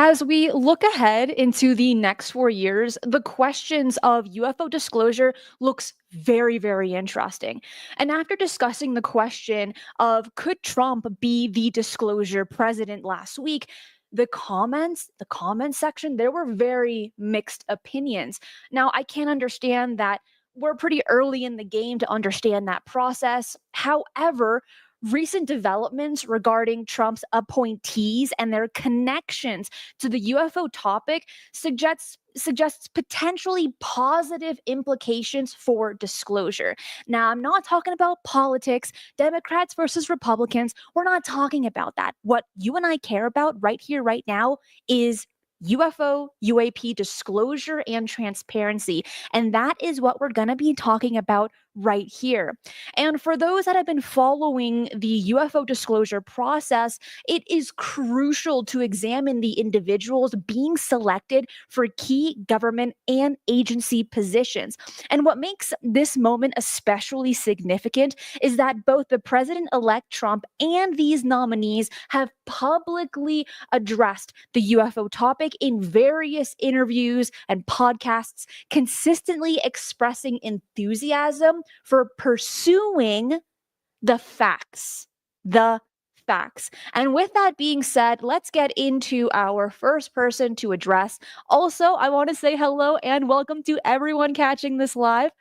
As we look ahead into the next 4 years, the questions of UFO disclosure looks very, very interesting. And after discussing the question of could Trump be the disclosure president last week, the comment section, there were very mixed opinions. Now, I can understand that we're pretty early in the game to understand that process. However, recent developments regarding Trump's appointees and their connections to the UFO topic suggests potentially positive implications for disclosure. Now, I'm not talking about politics, Democrats versus Republicans. We're not talking about that. What you and I care about right here, right now, is UFO, UAP disclosure and transparency. And that is what we're going to be talking about right here. And for those that have been following the UFO disclosure process, it is crucial to examine the individuals being selected for key government and agency positions. And what makes this moment especially significant is that both the president-elect Trump and these nominees have publicly addressed the UFO topic in various interviews and podcasts, consistently expressing enthusiasm for pursuing the facts. The facts. And with that being said, let's get into our first person to address. Also, I want to say hello and welcome to everyone catching this live.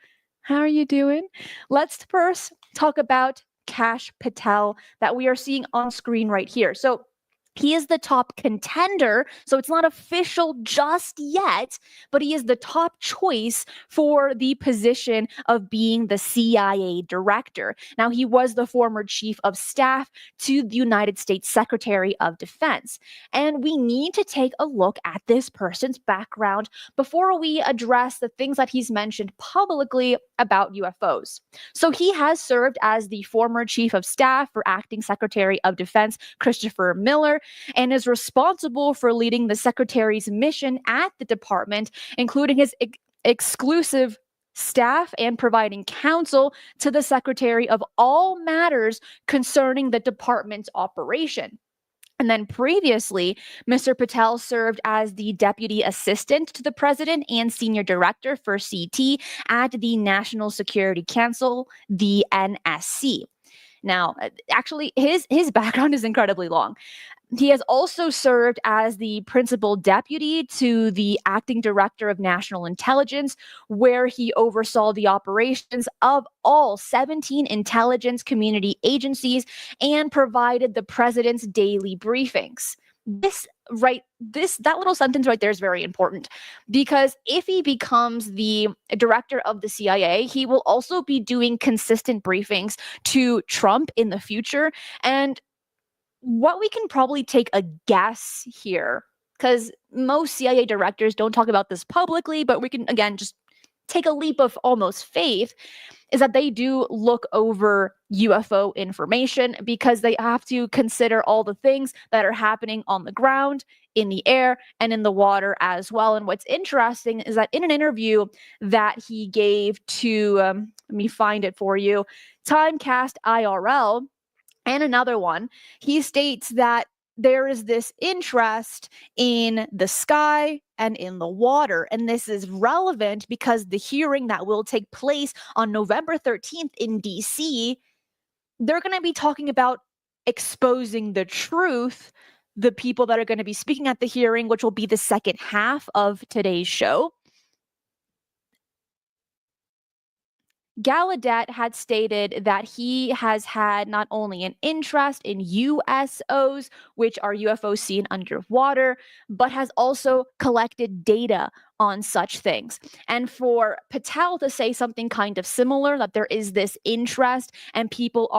How are you doing? Let's first talk about Kash Patel that we are seeing on screen right here. So he is the top contender, so it's not official just yet, but he is the top choice for the position of being the CIA director. Now, he was the former chief of staff to the United States Secretary of Defense. And we need to take a look at this person's background before we address the things that he's mentioned publicly about UFOs. So he has served as the former chief of staff for acting Secretary of Defense Christopher Miller, and is responsible for leading the secretary's mission at the department, including his exclusive staff and providing counsel to the secretary of all matters concerning the department's operation. And then previously, Mr. Patel served as the deputy assistant to the president and senior director for CT at the National Security Council, the NSC. Now, actually, his background is incredibly long. He has also served as the principal deputy to the acting director of national intelligence, where he oversaw the operations of all 17 intelligence community agencies and provided the president's daily briefings. That little sentence right there is very important, because if he becomes the director of the CIA, he will also be doing consistent briefings to Trump in the future. And what we can probably take a guess here, because most CIA directors don't talk about this publicly, but we can, again, just take a leap of almost faith, is that they do look over UFO information because they have to consider all the things that are happening on the ground, in the air, and in the water as well. And what's interesting is that in an interview that he gave to, let me find it for you, Timecast IRL, and another one, he states that there is this interest in the sky and in the water. And this is relevant because the hearing that will take place on November 13th in DC, they're going to be talking about exposing the truth, the people that are going to be speaking at the hearing, which will be the second half of today's show. Gallaudet had stated that he has had not only an interest in USOs, which are UFOs seen underwater, but has also collected data on such things. And for Patel to say something kind of similar, that there is this interest and people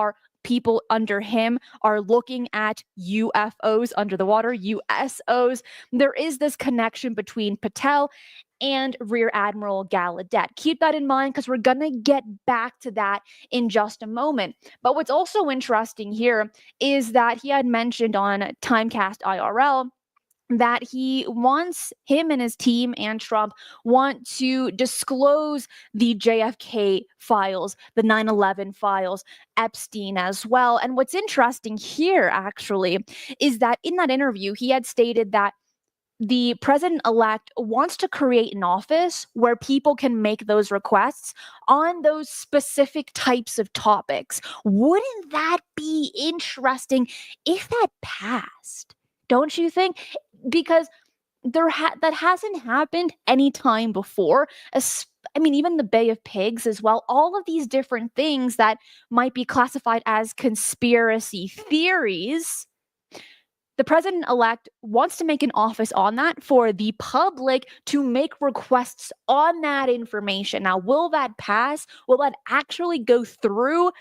under him are looking at UFOs under the water, USOs, there is this connection between Patel and Rear Admiral Gallaudet. Keep that in mind, because we're going to get back to that in just a moment. But what's also interesting here is that he had mentioned on Timecast IRL that him and his team and Trump want to disclose the JFK files, the 9/11 files, Epstein as well. And what's interesting here, actually, is that in that interview, he had stated that the president-elect wants to create an office where people can make those requests on those specific types of topics. Wouldn't that be interesting if that passed? Don't you think? Because that hasn't happened any time before. I mean, even the Bay of Pigs as well. All of these different things that might be classified as conspiracy theories, the president elect wants to make an office on that for the public to make requests on that information. Now, will that pass? Will that actually go through?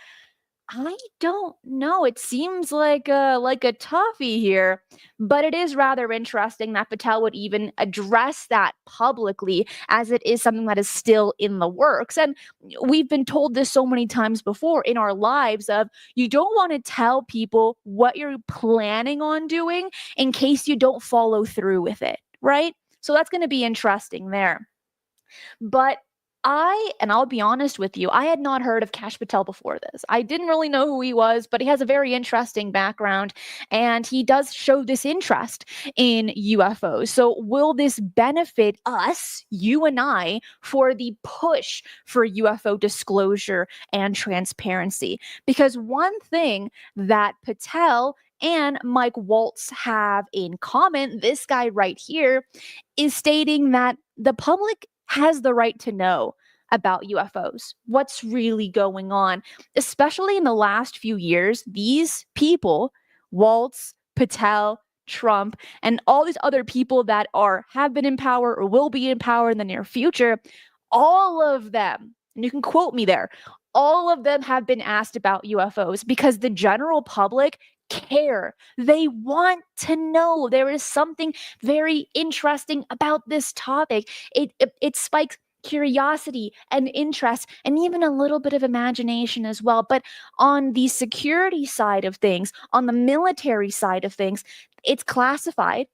I don't know. It seems like a toughie here, but it is rather interesting that Patel would even address that publicly, as it is something that is still in the works. And we've been told this so many times before in our lives of you don't want to tell people what you're planning on doing in case you don't follow through with it, right? So that's going to be interesting there. But and I'll be honest with you, I had not heard of Kash Patel before this. I didn't really know who he was, but he has a very interesting background and he does show this interest in UFOs. So, will this benefit us, you and I, for the push for UFO disclosure and transparency? Because one thing that Patel and Mike Waltz have in common, this guy right here, is stating that the public has the right to know about UFOs, what's really going on. Especially in the last few years, these people, Waltz, Patel, Trump, and all these other people that have been in power or will be in power in the near future, all of them, and you can quote me there, all of them have been asked about UFOs because the general public care. They want to know. There is something very interesting about this topic. It spikes curiosity and interest and even a little bit of imagination as well. But on the security side of things, on the military side of things, it's classified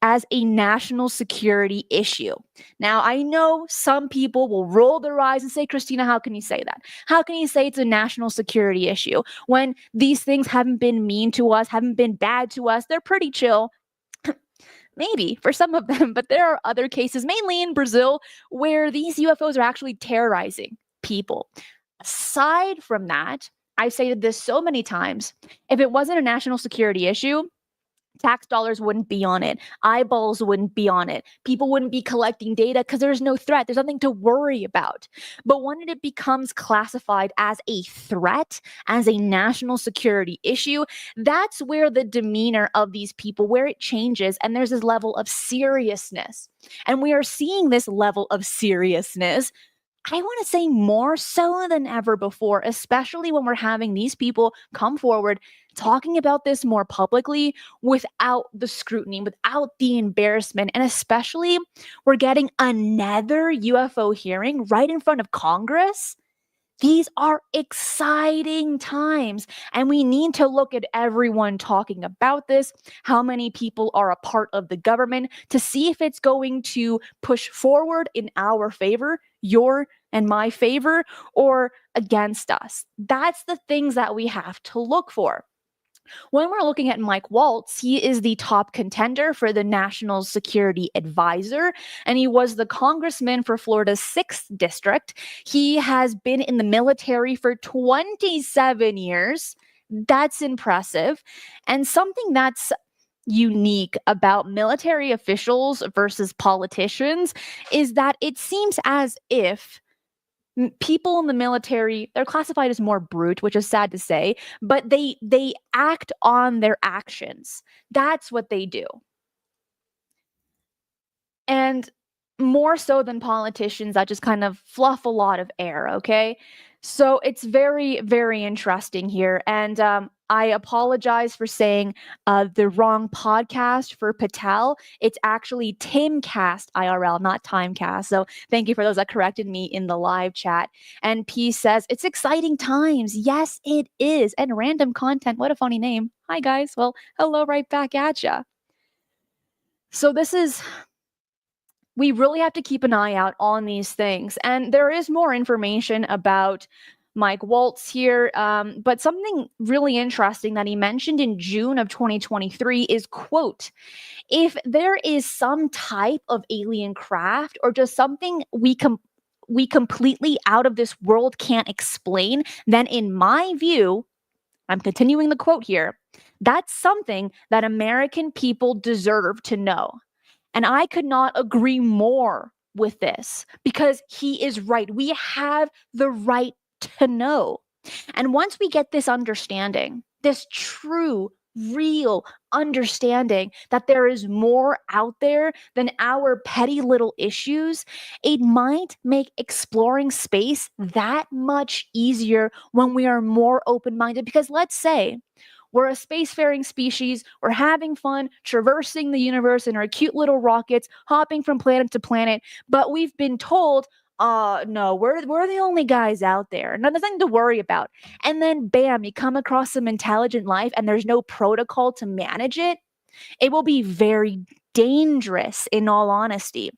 as a national security issue. Now, I know some people will roll their eyes and say, Christina, how can you say that? How can you say it's a national security issue when these things haven't been mean to us, haven't been bad to us? They're pretty chill. Maybe for some of them, but there are other cases, mainly in Brazil, where these UFOs are actually terrorizing people. Aside from that, I've stated this so many times, if it wasn't a national security issue, tax dollars wouldn't be on it. Eyeballs wouldn't be on it. People wouldn't be collecting data because there's no threat. There's nothing to worry about. But when it becomes classified as a threat, as a national security issue, that's where the demeanor of these people, where it changes, and there's this level of seriousness. And we are seeing this level of seriousness, I want to say more so than ever before, especially when we're having these people come forward talking about this more publicly without the scrutiny, without the embarrassment. And especially, we're getting another UFO hearing right in front of Congress. These are exciting times, and we need to look at everyone talking about this, how many people are a part of the government, to see if it's going to push forward in our favor, your and my favor, or against us. That's the things that we have to look for. When we're looking at Mike Waltz, he is the top contender for the National Security Advisor, and he was the congressman for Florida's 6th district. He has been in the military for 27 years. That's impressive. And something that's unique about military officials versus politicians is that it seems as if people in the military, they're classified as more brute, which is sad to say, but they act on their actions. That's what they do. And more so than politicians that just kind of fluff a lot of air, okay? So it's very, very interesting here. And I apologize for saying the wrong podcast for Patel. It's actually Timcast IRL, not Timecast. So thank you for those that corrected me in the live chat. And P says, it's exciting times. Yes, it is. And random content. What a funny name. Hi, guys. Well, hello right back at ya. So we really have to keep an eye out on these things. And there is more information about Mike Waltz here. But something really interesting that he mentioned in June of 2023 is, quote, if there is some type of alien craft or just something we completely out of this world can't explain, then in my view, I'm continuing the quote here, that's something that American people deserve to know. And I could not agree more with this because he is right. We have the right to know. And once we get this understanding, this true, real understanding that there is more out there than our petty little issues, it might make exploring space that much easier when we are more open minded. Because let's say we're a spacefaring species. We're having fun traversing the universe in our cute little rockets, hopping from planet to planet. But we've been told, no, we're the only guys out there. Nothing to worry about. And then bam, you come across some intelligent life and there's no protocol to manage it. It will be very dangerous, in all honesty.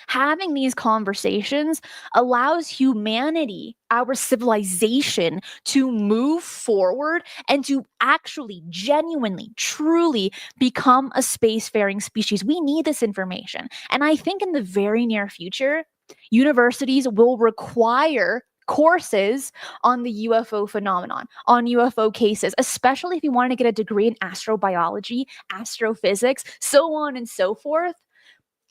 Having these conversations allows humanity, our civilization, to move forward and to actually, genuinely, truly become a spacefaring species. We need this information. And I think in the very near future, universities will require courses on the UFO phenomenon, on UFO cases, especially if you want to get a degree in astrobiology, astrophysics, so on and so forth.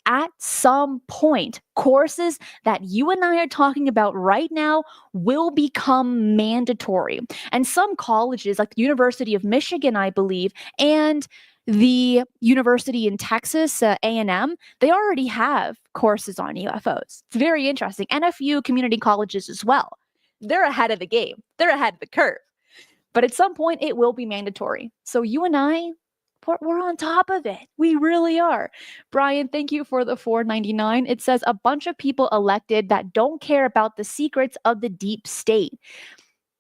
At some point, courses that you and I are talking about right now will become mandatory. And some colleges, like the University of Michigan, I believe, and the University in Texas, A&M, they already have courses on UFOs. It's very interesting. And a few community colleges as well. They're ahead of the game. They're ahead of the curve. But at some point, it will be mandatory. So you and I, we're on top of it. We really are. Brian, thank you for the $4.99. It says a bunch of people elected that don't care about the secrets of the deep state.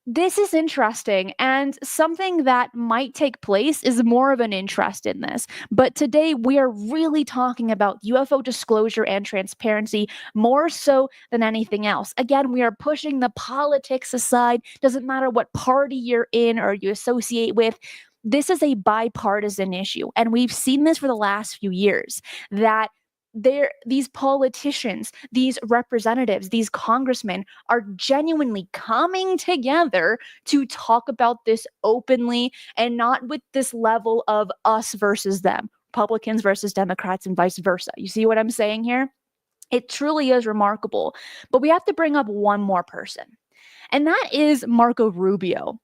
This is interesting, and something that might take place is more of an interest in this. But today we are really talking about UFO disclosure and transparency more so than anything else. Again, we are pushing the politics aside. Doesn't matter what party you're in or you associate with. This is a bipartisan issue, and we've seen this for the last few years that these politicians, these representatives, these congressmen are genuinely coming together to talk about this openly and not with this level of us versus them, Republicans versus Democrats and vice versa. You see what I'm saying here? It truly is remarkable. But we have to bring up one more person, and that is Marco Rubio.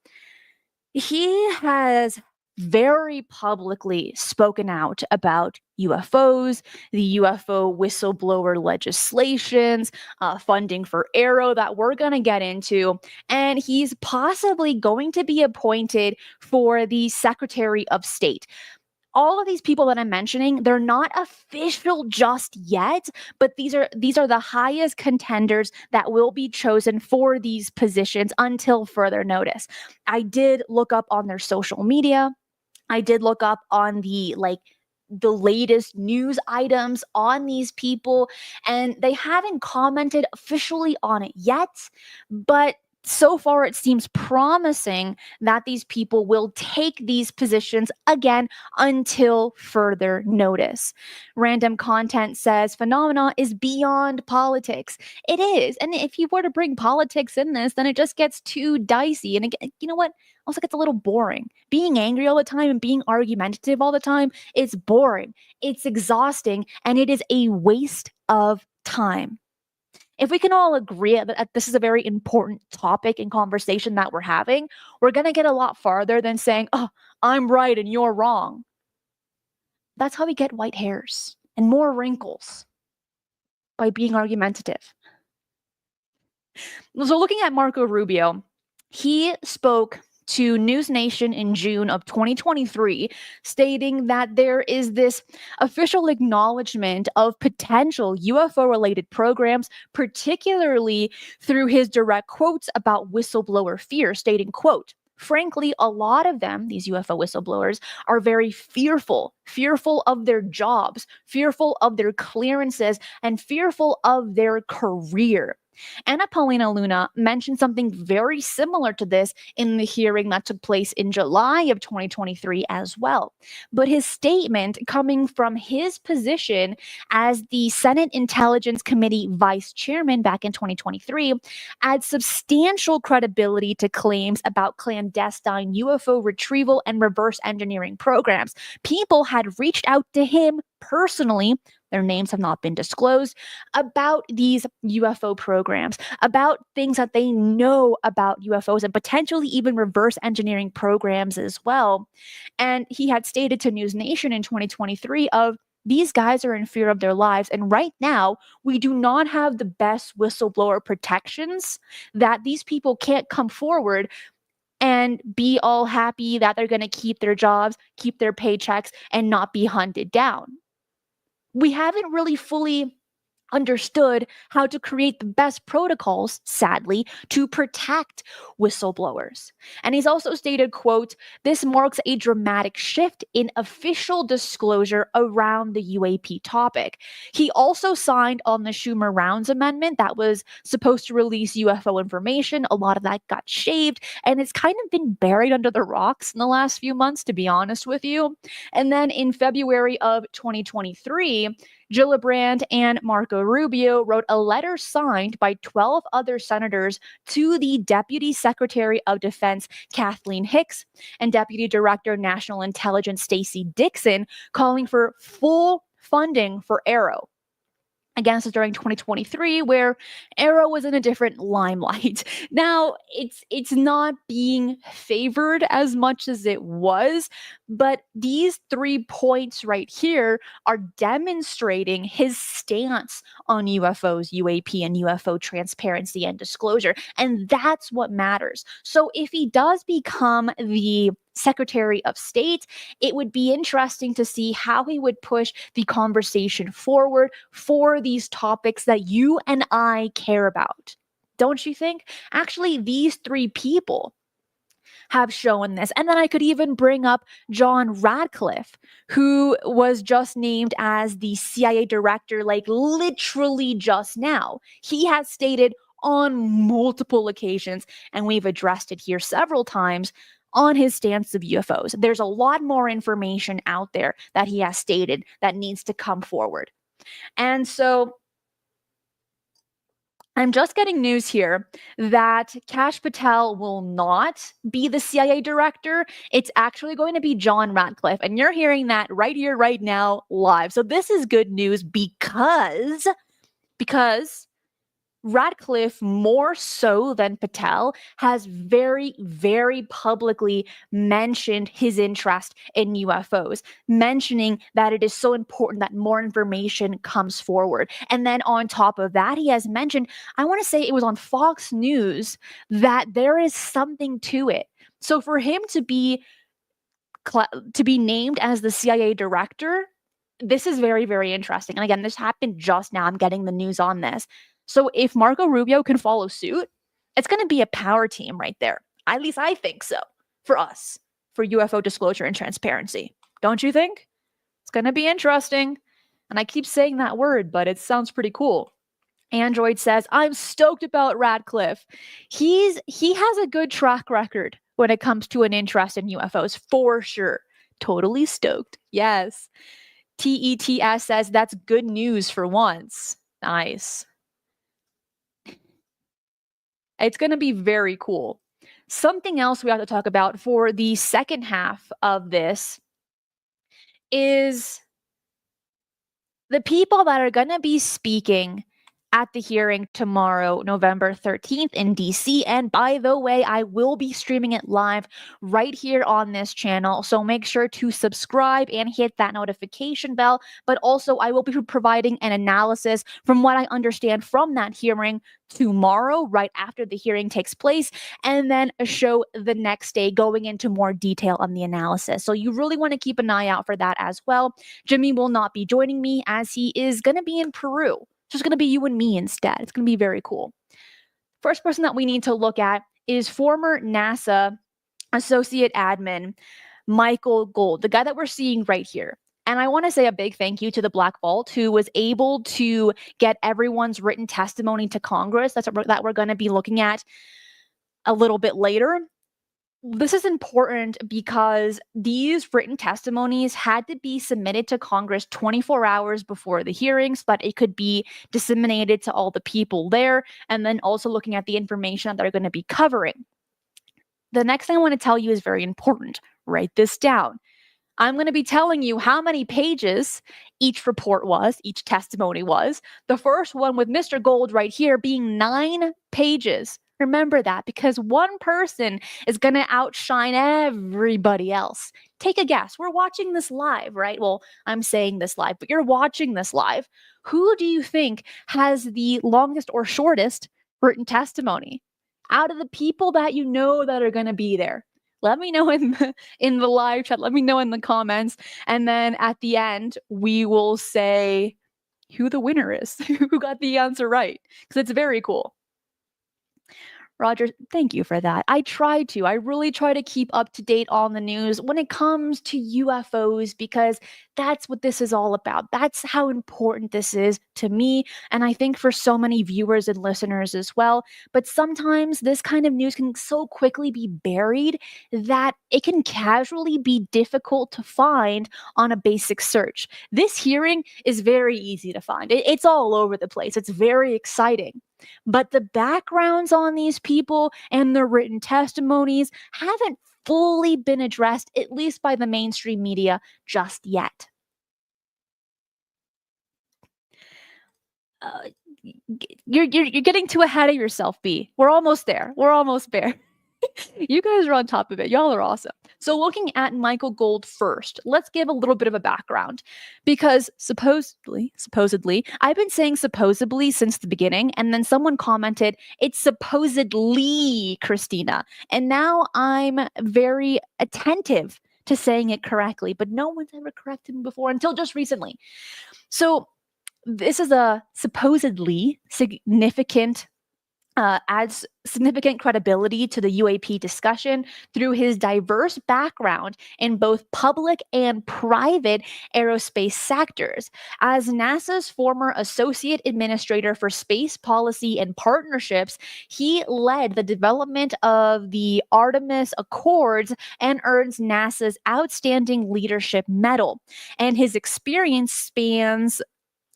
He has very publicly spoken out about UFOs, the UFO whistleblower legislations, funding for Arrow that we're going to get into. And he's possibly going to be appointed for the Secretary of State. All of these people that I'm mentioning, they're not official just yet, but these are the highest contenders that will be chosen for these positions until further notice. I did look up on their social media. I did look up on the latest news items on these people, and they haven't commented officially on it yet, but so far it seems promising that these people will take these positions again until further notice. Random content says phenomena is beyond politics. It is. And if you were to bring politics in this, then it just gets too dicey. And again, you know what? Also gets a little boring. Being angry all the time and being argumentative all the time, it's boring. It's exhausting, and it is a waste of time. If we can all agree that this is a very important topic and conversation that we're having, we're going to get a lot farther than saying, oh, I'm right and you're wrong. That's how we get white hairs and more wrinkles, by being argumentative. So looking at Marco Rubio, he spoke to News Nation in June of 2023, stating that there is this official acknowledgement of potential UFO-related programs, particularly through his direct quotes about whistleblower fear, stating, quote, frankly, a lot of them, these UFO whistleblowers, are very fearful of their jobs, fearful of their clearances, and fearful of their career. Anna Paulina Luna mentioned something very similar to this in the hearing that took place in July of 2023 as well. But his statement, coming from his position as the Senate Intelligence Committee vice chairman back in 2023, adds substantial credibility to claims about clandestine UFO retrieval and reverse engineering programs. People had reached out to him personally, their names have not been disclosed, about these UFO programs, about things that they know about UFOs and potentially even reverse engineering programs as well. And he had stated to News Nation in 2023 of these guys are in fear of their lives. And right now, we do not have the best whistleblower protections, that these people can't come forward and be all happy that they're going to keep their jobs, keep their paychecks, and not be hunted down. We haven't really fully understood how to create the best protocols, sadly, to protect whistleblowers. And he's also stated, quote, "This marks a dramatic shift in official disclosure around the UAP topic." He also signed on the Schumer-Rounds amendment that was supposed to release UFO information. A lot of that got shaved, and it's kind of been buried under the rocks in the last few months, to be honest with you. And then in February of 2023, Gillibrand and Marco Rubio wrote a letter signed by 12 other senators to the Deputy Secretary of Defense, Kathleen Hicks, and Deputy Director National Intelligence, Stacey Dixon, calling for full funding for AARO. Again, this is during 2023, where AARO was in a different limelight. Now, it's not being favored as much as it was, but these 3 points right here are demonstrating his stance on UFOs, UAP, and UFO transparency and disclosure. And that's what matters. So if he does become the Secretary of State, it would be interesting to see how he would push the conversation forward for these topics that you and I care about. Don't you think? Actually, these 3 people have shown this. And then I could even bring up John Ratcliffe, who was just named as the CIA director, like literally just now. He has stated on multiple occasions, and we've addressed it here several times, on his stance of UFOs. There's a lot more information out there that he has stated that needs to come forward. And so I'm just getting news here that Kash Patel will not be the CIA director. It's actually going to be John Ratcliffe. And you're hearing that right here, right now, live. So this is good news because Ratcliffe, more so than Patel, has very, very publicly mentioned his interest in UFOs, mentioning that it is so important that more information comes forward. And then on top of that, he has mentioned, I want to say it was on Fox News, that there is something to it. So for him to be named as the CIA director, this is very, very interesting. And again, this happened just now. I'm getting the news on this. So if Marco Rubio can follow suit, it's going to be a power team right there. At least I think so, for us, for UFO disclosure and transparency. Don't you think? It's going to be interesting. And I keep saying that word, but it sounds pretty cool. Android says, I'm stoked about Radcliffe. He has a good track record when it comes to an interest in UFOs, for sure. Totally stoked. Yes. TETS says, that's good news for once. Nice. It's going to be very cool. Something else we have to talk about for the second half of this is the people that are going to be speaking at the hearing tomorrow, November 13th in DC. And by the way, I will be streaming it live right here on this channel. So make sure to subscribe and hit that notification bell. But also, I will be providing an analysis from what I understand from that hearing tomorrow, right after the hearing takes place, and then a show the next day going into more detail on the analysis. So you really want to keep an eye out for that as well. Jimmy will not be joining me as he is going to be in Peru. It's just going to be you and me instead. It's going to be very cool. First person that we need to look at is former NASA associate admin Michael Gold, the guy that we're seeing right here. And I want to say a big thank you to the Black Vault, who was able to get everyone's written testimony to Congress. That's what we're going to be looking at a little bit later. This is important because these written testimonies had to be submitted to Congress 24 hours before the hearings, but it could be disseminated to all the people there, and then also looking at the information that they're going to be covering. The next thing I want to tell you is very important. Write this down. I'm going to be telling you how many pages each report was, each testimony was. The first one with Mr. Gold right here being 9 pages. Remember that, because one person is going to outshine everybody else. Take a guess. We're watching this live, right? Well, I'm saying this live, but you're watching this live. Who do you think has the longest or shortest written testimony out of the people that you know that are going to be there? Let me know in the live chat. Let me know in the comments. And then at the end, we will say who the winner is, who got the answer right, because it's very cool. Roger, thank you for that. I really try to keep up to date on the news when it comes to UFOs, because that's what this is all about. That's how important this is to me, and I think for so many viewers and listeners as well. But sometimes this kind of news can so quickly be buried that it can casually be difficult to find on a basic search. This hearing is very easy to find. It's all over the place. It's very exciting. But the backgrounds on these people and their written testimonies haven't fully been addressed, at least by the mainstream media, just yet. Uh, you're getting too ahead of yourself, B. We're almost there. We're almost there. You guys are on top of it. Y'all are awesome. So looking at Michael Gold first, let's give a little bit of a background, because supposedly, I've been saying supposedly since the beginning, and then someone commented, it's supposedly Cristina. And now I'm very attentive to saying it correctly, but no one's ever corrected me before until just recently. So this is a supposedly significant adds significant credibility to the UAP discussion through his diverse background in both public and private aerospace sectors. As NASA's former associate administrator for space policy and partnerships, he led the development of the Artemis Accords and earns NASA's Outstanding Leadership Medal. And his experience spans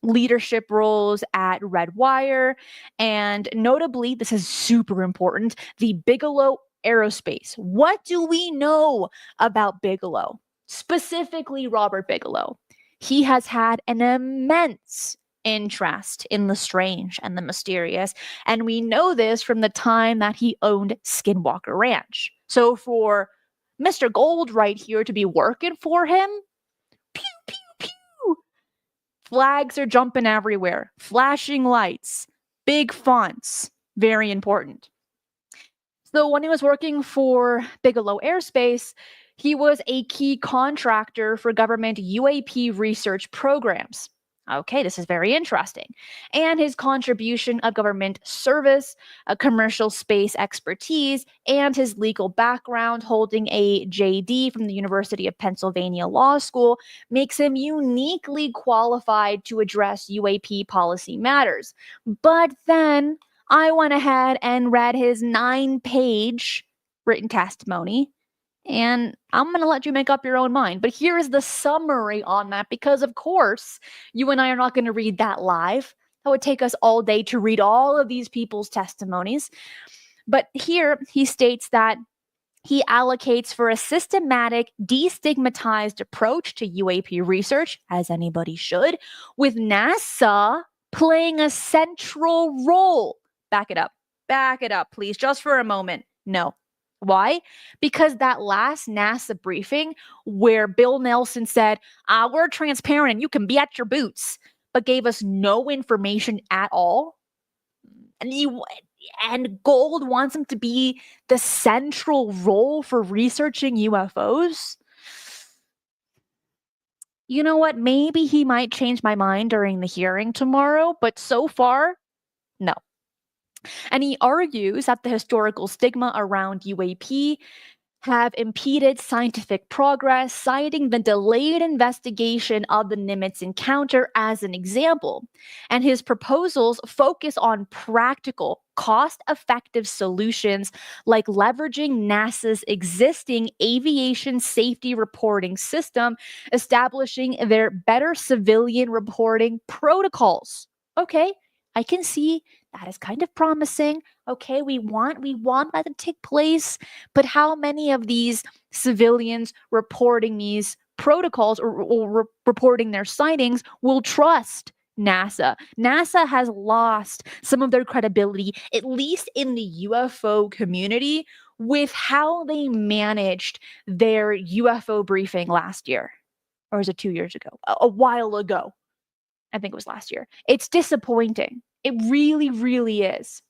leadership roles at Redwire, and notably, this is super important, the Bigelow Aerospace. What do we know about Bigelow? Specifically, Robert Bigelow. He has had an immense interest in the strange and the mysterious, and we know this from the time that he owned Skinwalker Ranch. So for Mr. Gold right here to be working for him, pew, pew, pew. Flags are jumping everywhere. Flashing lights. Big fonts. Very important. So when he was working for Bigelow Aerospace, he was a key contractor for government UAP research programs. Okay, this is very interesting. And his contribution of government service, a commercial space expertise, and his legal background holding a JD from the University of Pennsylvania Law School makes him uniquely qualified to address UAP policy matters. But then I went ahead and read his 9-page written testimony, and I'm going to let you make up your own mind. But here is the summary on that, because, of course, you and I are not going to read that live. That would take us all day to read all of these people's testimonies. But here he states that he allocates for a systematic, destigmatized approach to UAP research, as anybody should, with NASA playing a central role. Back it up, please, just for a moment. No. Why? Because that last NASA briefing where Bill Nelson said, we're transparent and you can be at your boots, but gave us no information at all. And Gold wants him to be the central role for researching UFOs. You know what? Maybe he might change my mind during the hearing tomorrow, but so far, no. And he argues that the historical stigma around UAP have impeded scientific progress, citing the delayed investigation of the Nimitz encounter as an example. And his proposals focus on practical, cost effective solutions like leveraging NASA's existing aviation safety reporting system, establishing their better civilian reporting protocols. Okay, I can see that is kind of promising. Okay, we want that to take place, but how many of these civilians reporting these protocols or reporting their sightings will trust NASA? NASA has lost some of their credibility, at least in the UFO community, with how they managed their UFO briefing last year. Or was it 2 years ago? A while ago. I think it was last year. It's disappointing. It really, really is.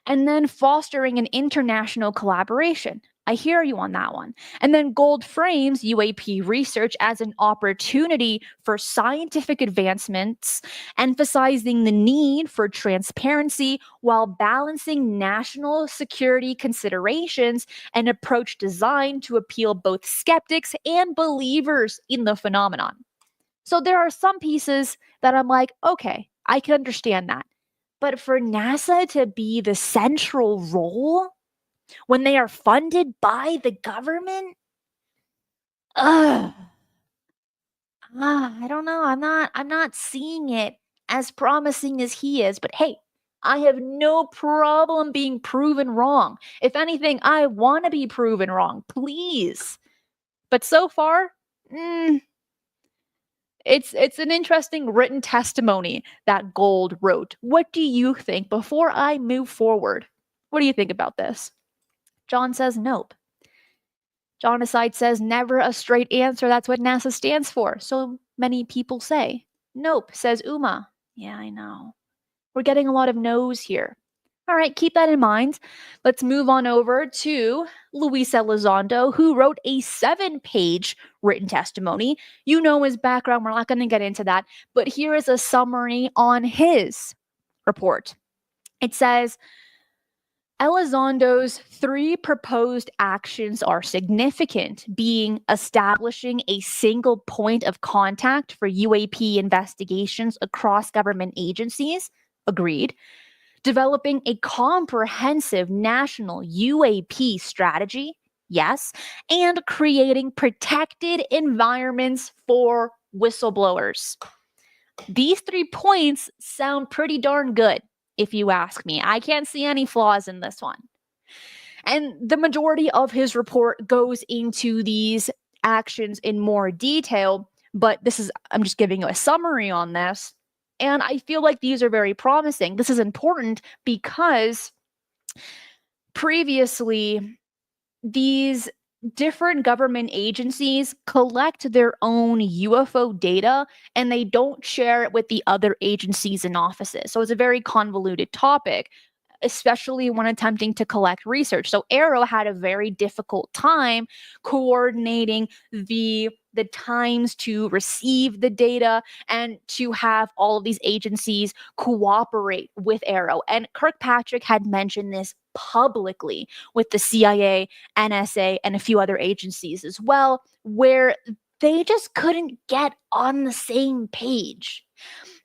And then fostering an international collaboration. I hear you on that one. And then Gold frames UAP research as an opportunity for scientific advancements, emphasizing the need for transparency while balancing national security considerations, and approach designed to appeal both skeptics and believers in the phenomenon. So there are some pieces that I'm like, okay, I can understand that. But for NASA to be the central role when they are funded by the government, ugh, I don't know. I'm not seeing it as promising as he is. But hey, I have no problem being proven wrong. If anything, I want to be proven wrong, please. But so far, it's an interesting written testimony that Gold wrote. What do you think before I move forward? What do you think about this? John says nope. John aside says never a straight answer. That's what NASA stands for. So many people say. Nope, says Uma. Yeah, I know. We're getting a lot of no's here. All right, keep that in mind. Let's move on over to Luis Elizondo, who wrote a 7-page written testimony. You know his background. We're not going to get into that. But here is a summary on his report. It says, Elizondo's 3 proposed actions are significant, being establishing a single point of contact for UAP investigations across government agencies. Agreed. Developing a comprehensive national UAP strategy. Yes. And creating protected environments for whistleblowers. These 3 points sound pretty darn good, if you ask me. I can't see any flaws in this one. And the majority of his report goes into these actions in more detail, but I'm just giving you a summary on this. And I feel like these are very promising. This is important because previously, these different government agencies collect their own UFO data and they don't share it with the other agencies and offices. So it's a very convoluted topic, especially when attempting to collect research. So Arrow had a very difficult time coordinating the times to receive the data and to have all of these agencies cooperate with Arrow. And Kirkpatrick had mentioned this publicly with the CIA, NSA, and a few other agencies as well, where they just couldn't get on the same page.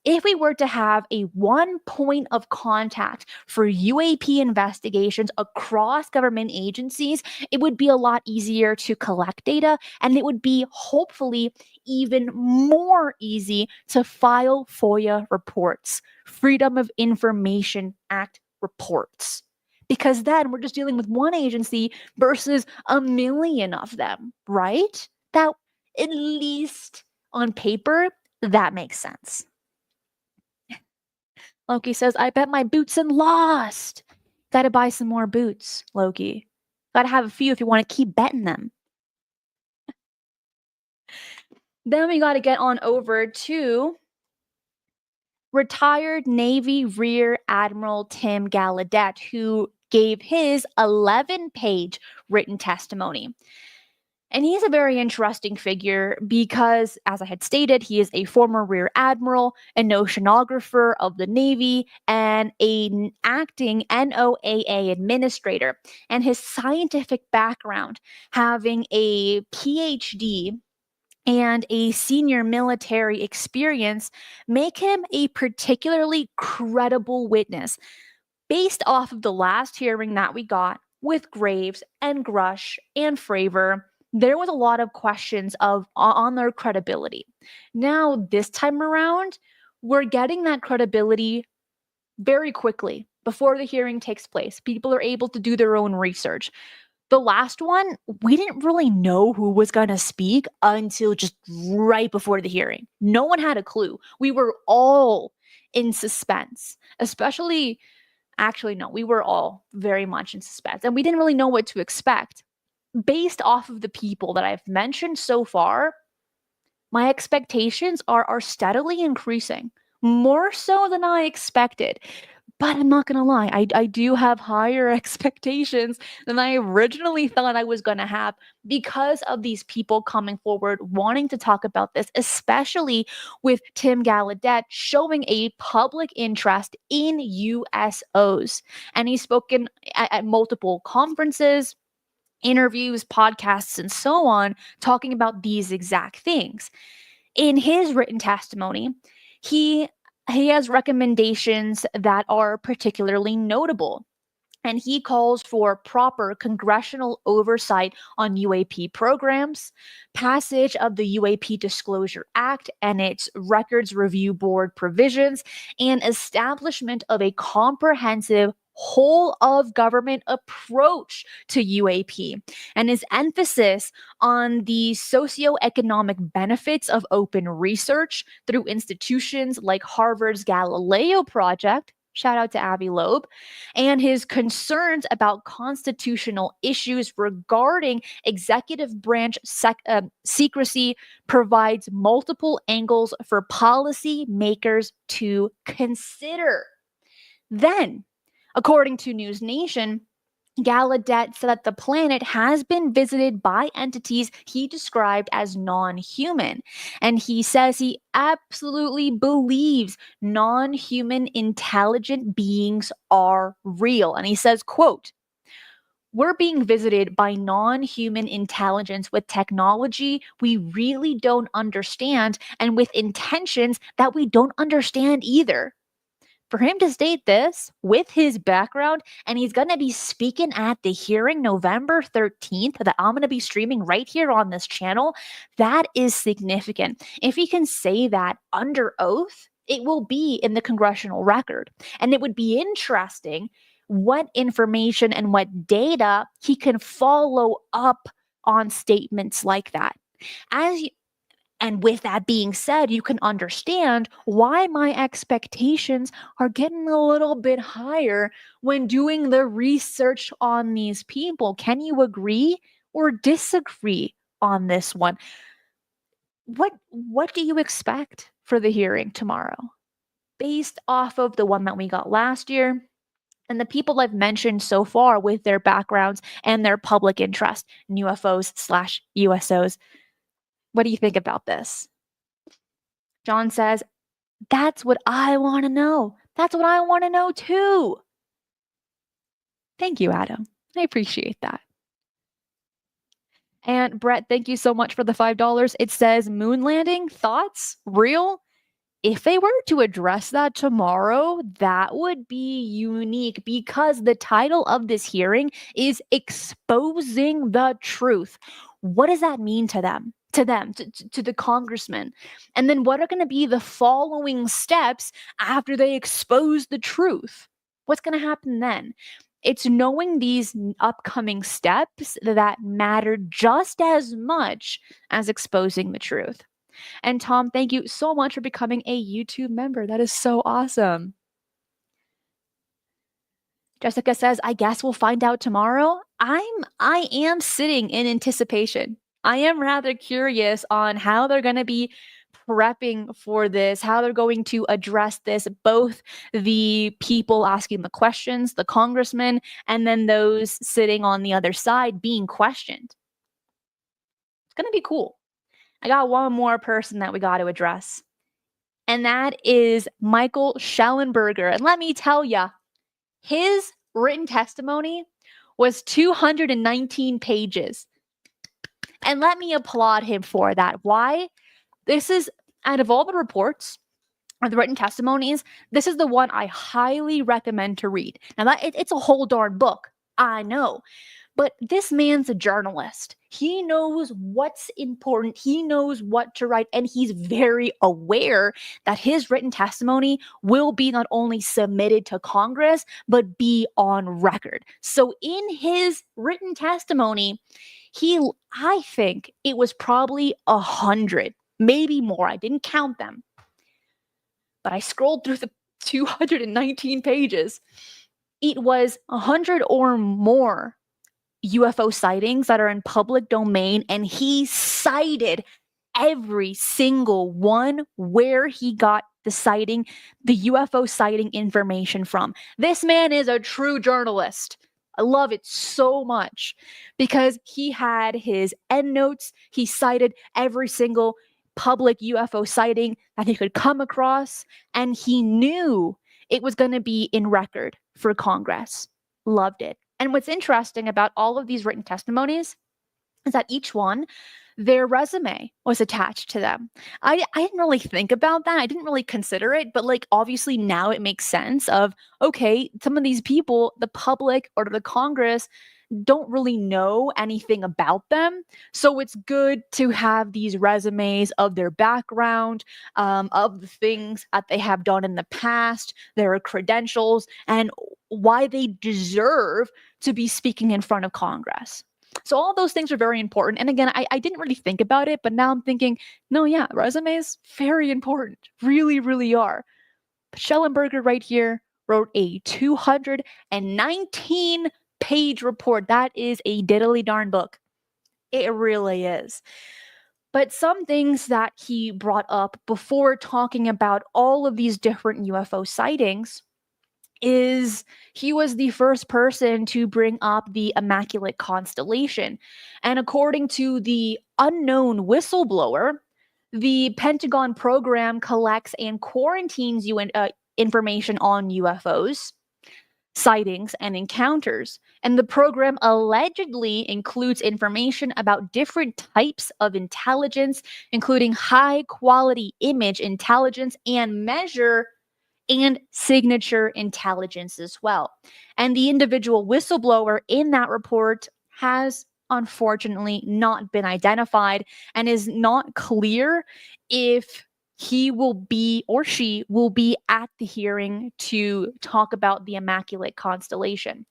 If we were to have a one point of contact for UAP investigations across government agencies, it would be a lot easier to collect data, and it would be hopefully even more easy to file FOIA reports, Freedom of Information Act reports. Because then we're just dealing with one agency versus a million of them, right? That, at least on paper, that makes sense. Loki says, I bet my boots and lost. Gotta buy some more boots, Loki. Gotta have a few if you want to keep betting them. Then we gotta get on over to retired Navy Rear Admiral Tim Gallaudet, who gave his 11-page written testimony. And he's a very interesting figure because, as I had stated, he is a former Rear Admiral, an oceanographer of the Navy, and an acting NOAA administrator. And his scientific background, having a PhD and a senior military experience, make him a particularly credible witness based off of the last hearing that we got with Graves and Grush and Fravor. There was a lot of questions of on their credibility. Now this time around, we're getting that credibility very quickly before the hearing takes place. People are able to do their own research. The last one, we didn't really know who was going to speak until just right before the hearing. No one had a clue. We were all in suspense, especially. Actually, no, we were all very much in suspense and we didn't really know what to expect. Based off of the people that I've mentioned so far, my expectations are steadily increasing, more so than I expected. But I'm not gonna lie, I do have higher expectations than I originally thought I was gonna have because of these people coming forward wanting to talk about this, especially with Tim Gallaudet showing a public interest in USOs. And he's spoken at multiple conferences, interviews, podcasts, and so on, talking about these exact things. In his written testimony, he he has recommendations that are particularly notable. And he calls for proper congressional oversight on UAP programs, passage of the UAP Disclosure Act and its Records Review Board provisions, and establishment of a comprehensive whole of government approach to UAP, and his emphasis on the socioeconomic benefits of open research through institutions like Harvard's Galileo Project. Shout out to Abby Loeb, and his concerns about constitutional issues regarding executive branch secrecy provides multiple angles for policymakers to consider. Then, according to News Nation, Gallaudet said that the planet has been visited by entities he described as non human. And he says he absolutely believes non human intelligent beings are real. And he says, quote, we're being visited by non human intelligence with technology we really don't understand and with intentions that we don't understand either. For him to state this with his background, and he's going to be speaking at the hearing November 13th that I'm going to be streaming right here on this channel, that is significant. If he can say that under oath, it will be in the congressional record. And it would be interesting what information and what data he can follow up on statements like that. As and with that being said, you can understand why my expectations are getting a little bit higher when doing the research on these people. Can you agree or disagree on this one? What do you expect for the hearing tomorrow? Based off of the one that we got last year and the people I've mentioned so far with their backgrounds and their public interest in UFOs/USOs. What do you think about this? John says, that's what I want to know. That's what I want to know too. Thank you, Adam. I appreciate that. And Brett, thank you so much for the $5. It says moon landing thoughts real. If they were to address that tomorrow, that would be unique because the title of this hearing is exposing the truth. What does that mean to them? To the congressman? And then what are going to be the following steps after they expose the truth? What's going to happen then? It's knowing these upcoming steps that matter just as much as exposing the truth. And Tom, thank you so much for becoming a YouTube member. That is so awesome. Jessica says, I guess we'll find out tomorrow. I am sitting in anticipation. I am rather curious on how they're going to be prepping for this, how they're going to address this, both the people asking the questions, the congressmen, and then those sitting on the other side being questioned. gonna be cool. I got one more person that we got to address, and that is Michael Schellenberger. And let me tell you, his written testimony was 219 pages. And let me applaud him for that. Why? This is, out of all the reports or the written testimonies, this is the one I highly recommend to read. Now, it's a whole darn book, I know. But this man's a journalist. He knows what's important. He knows what to write. And he's very aware that his written testimony will be not only submitted to Congress, but be on record. So in his written testimony, I think it was probably 100, maybe more. I didn't count them. But I scrolled through the 219 pages. It was 100 or more UFO sightings that are in public domain, and he cited every single one where he got the UFO sighting information from. This man is a true journalist. I love it so much because he had his endnotes. He cited every single public UFO sighting that he could come across, and he knew it was going to be in record for Congress. Loved it. And what's interesting about all of these written testimonies is that each one, their resume was attached to them. I didn't really think about that. I didn't really consider it, but like obviously now it makes sense of, okay, some of these people, the public or the Congress, don't really know anything about them. So it's good to have these resumes of their background, of the things that they have done in the past, their credentials, and why they deserve to be speaking in front of Congress. So all those things are very important. And again, I didn't really think about it, but now I'm thinking, no, yeah, resumes, very important. Really, really are. But Schellenberger right here wrote a 219 page report. That is a diddly darn book. It really is. But some things that he brought up before talking about all of these different UFO sightings is he was the first person to bring up the Immaculate Constellation. And according to the unknown whistleblower, the Pentagon program collects and quarantines information on UFOs, sightings, and encounters. And the program allegedly includes information about different types of intelligence, including high quality image intelligence and measure and signature intelligence as well. And the individual whistleblower in that report has unfortunately not been identified and is not clear if he will be or she will be at the hearing to talk about the Immaculate Constellation.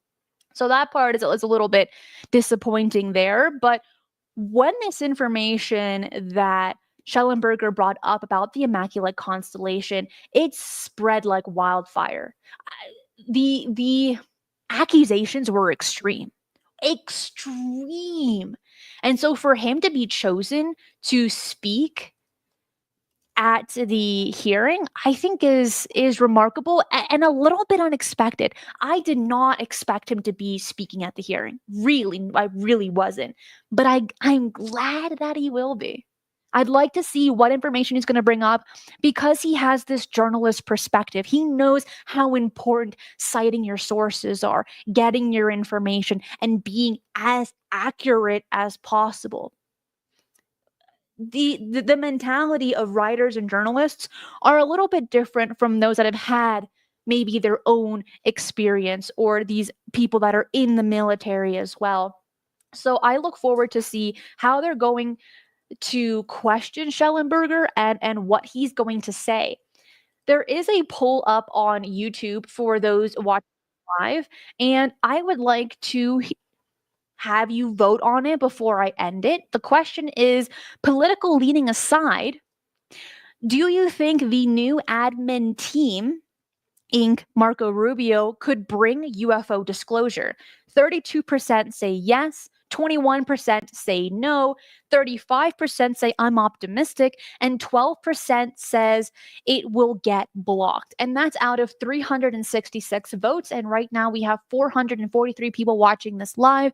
So that part is a little bit disappointing there. But when this information that Schellenberger brought up about the Immaculate Constellation, it spread like wildfire. The accusations were extreme. Extreme. And so for him to be chosen to speak at the hearing, I think is remarkable and a little bit unexpected. I did not expect him to be speaking at the hearing. Really, I really wasn't. But I'm glad that he will be. I'd like to see what information he's going to bring up because he has this journalist perspective. He knows how important citing your sources are, getting your information, and being as accurate as possible. The mentality of writers and journalists are a little bit different from those that have had maybe their own experience or these people that are in the military as well. So I look forward to see how they're going to question Schellenberger and what he's going to say. There is a poll up on YouTube for those watching live, and I would like to have you vote on it before I end it. The question is, political leaning aside, do you think the new admin team, Inc. Marco Rubio, could bring UFO disclosure? 32% say yes, 21% say no, 35% say I'm optimistic, and 12% says it will get blocked. And that's out of 366 votes. And right now we have 443 people watching this live.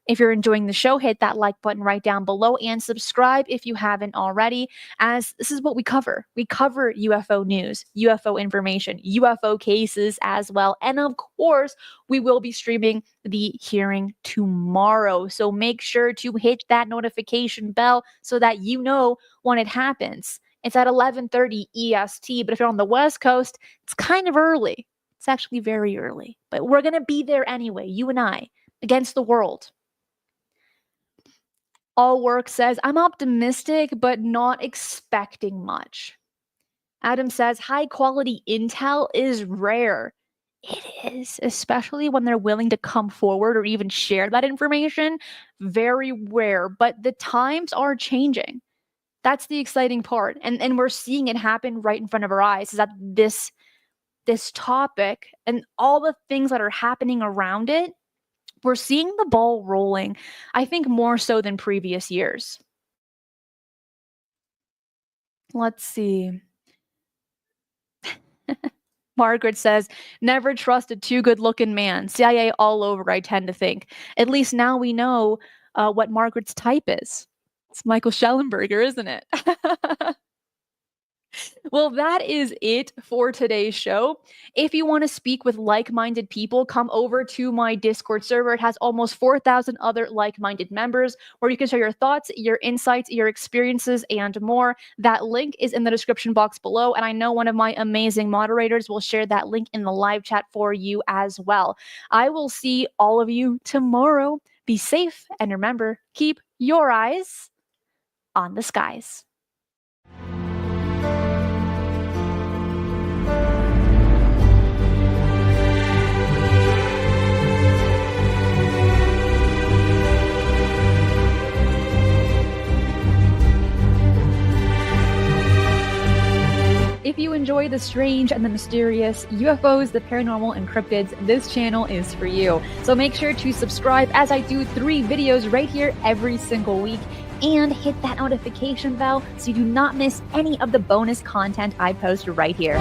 If you're enjoying the show, hit that like button right down below and subscribe if you haven't already, as this is what we cover. We cover UFO news, UFO information, UFO cases as well. And of course, we will be streaming the hearing tomorrow. So make sure to hit that notification bell so that you know when it happens. It's at 11:30 EST, but if you're on the West Coast, it's kind of early. It's actually very early, but we're going to be there anyway, you and I, against the world. All Work says, I'm optimistic, but not expecting much. Adam says, high quality intel is rare. It is, especially when they're willing to come forward or even share that information. Very rare, but the times are changing. That's the exciting part. And we're seeing it happen right in front of our eyes, is that this topic and all the things that are happening around it, we're seeing the ball rolling, I think more so than previous years. Let's see. Margaret says, never trust a too good looking man. CIA all over, I tend to think. At least now we know what Margaret's type is. It's Michael Schellenberger, isn't it? Well, that is it for today's show. If you want to speak with like-minded people, come over to my Discord server. It has almost 4,000 other like-minded members where you can share your thoughts, your insights, your experiences, and more. That link is in the description box below, and I know one of my amazing moderators will share that link in the live chat for you as well. I will see all of you tomorrow. Be safe, and remember, keep your eyes on the skies. If you enjoy the strange and the mysterious, UFOs, the paranormal, and cryptids, this channel is for you. So make sure to subscribe, as I do 3 videos right here every single week, and hit that notification bell so you do not miss any of the bonus content I post right here.